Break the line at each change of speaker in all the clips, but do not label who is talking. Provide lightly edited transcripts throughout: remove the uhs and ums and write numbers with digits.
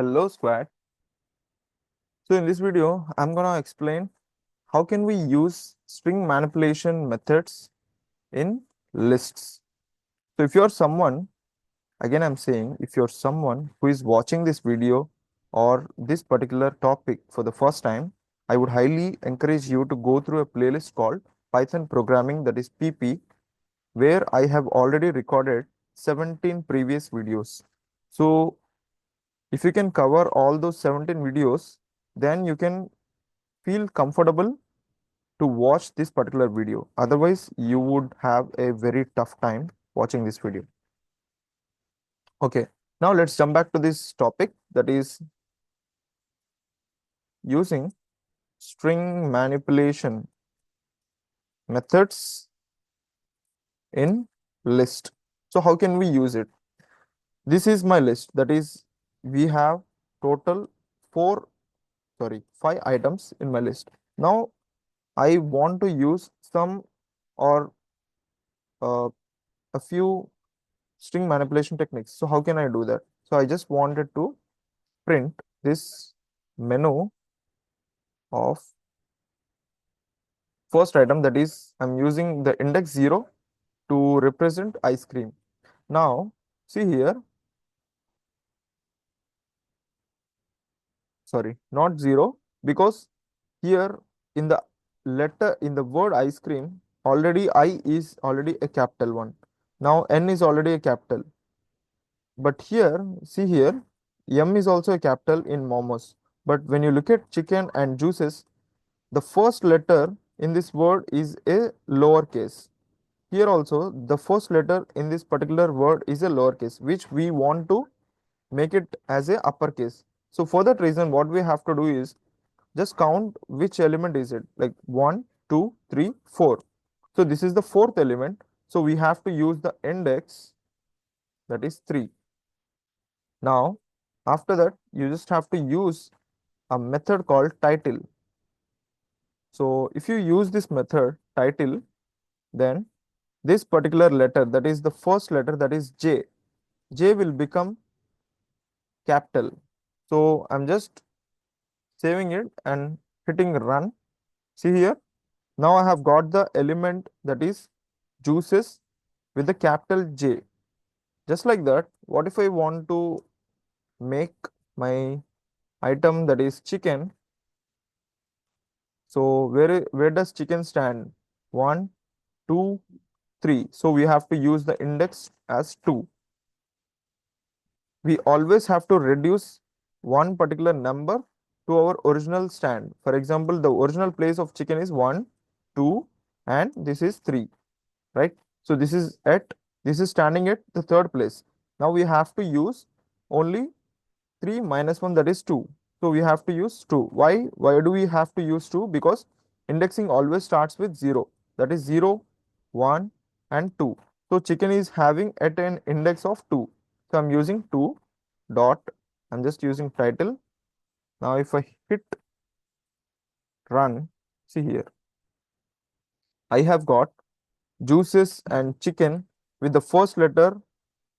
Hello squad. So in this video, I'm gonna explain how can we use string manipulation methods in lists. So if you're someone, again I'm saying, if you're someone who is watching this video or this particular topic for the first time, I would highly encourage you to go through a playlist called Python Programming, that is PP, where I have already recorded 17 previous videos. So if you can cover all those 17 videos, then you can feel comfortable to watch this particular video. Otherwise, you would have a very tough time watching this video. Okay, now let's jump back to this topic, that is using string manipulation methods in list. So how can we use it? This is my list. That is, we have total five items in my list. Now I want to use some or uh, a few string manipulation techniques. So how can I do that? So I just wanted to print this menu of first item, that is I'm using the index 0 to represent ice cream. Now see here, sorry, not 0, because here in the letter in the word ice cream already I is already a capital one. Now N is already a capital. But here, see here, M is also a capital in momos. But when you look at chicken and juices, the first letter in this word is a lowercase. Here also, the first letter in this particular word is a lowercase, which we want to make it as a uppercase. So for that reason, what we have to do is just count which element is it, like 1, 2, 3, 4. So this is the fourth element. So we have to use the index, that is 3. Now, after that, you just have to use a method called title. So if you use this method title, then this particular letter, that is the first letter, that is J, J will become capital. So I'm just saving it and hitting run. See here, now I have got the element, that is juices, with the capital J. Just like that, what if I want to make my item, that is chicken? So where does chicken stand? 1, 2, 3. So we have to use the index as 2. We always have to reduce one particular number to our original stand. For example, the original place of chicken is 1, 2, and this is 3, right? So this is standing at the third place. Now we have to use only 3 minus 1, that is 2. So we have to use 2. Why? Why do we have to use 2? Because indexing always starts with 0. That is 0, 1, and 2. So chicken is having at an index of 2. So I'm using 2 dot. I'm just using title. Now if I hit run, see here, I have got juices and chicken with the first letter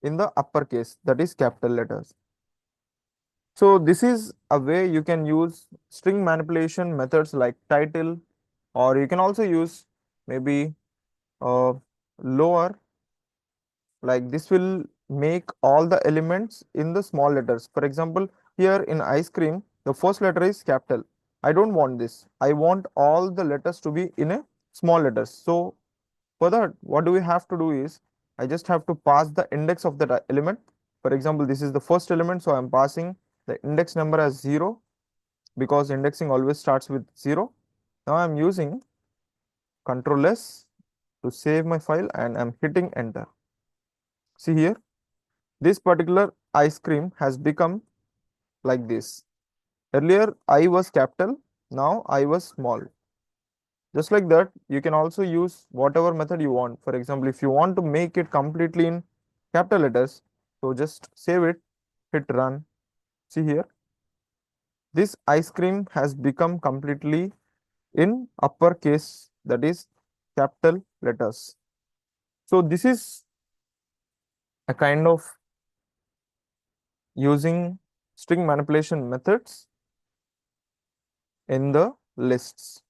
in the uppercase, that is capital letters. So this is a way you can use string manipulation methods like title, or you can also use maybe lower, like this will make all the elements in the small letters. For example, here in ice cream, the first letter is capital. I don't want this. I want all the letters to be in a small letters. So for that, what do we have to do is, I just have to pass the index of that element. For example, this is the first element, so I'm passing the index number as 0, because indexing always starts with 0. Now I'm using Control S to save my file and I'm hitting enter. See here, this particular ice cream has become like this. Earlier I was capital, now I was small. Just like that, you can also use whatever method you want. For example, if you want to make it completely in capital letters, so just save it, hit run. See here, this ice cream has become completely in uppercase, that is capital letters. So this is a kind of using string manipulation methods in the lists.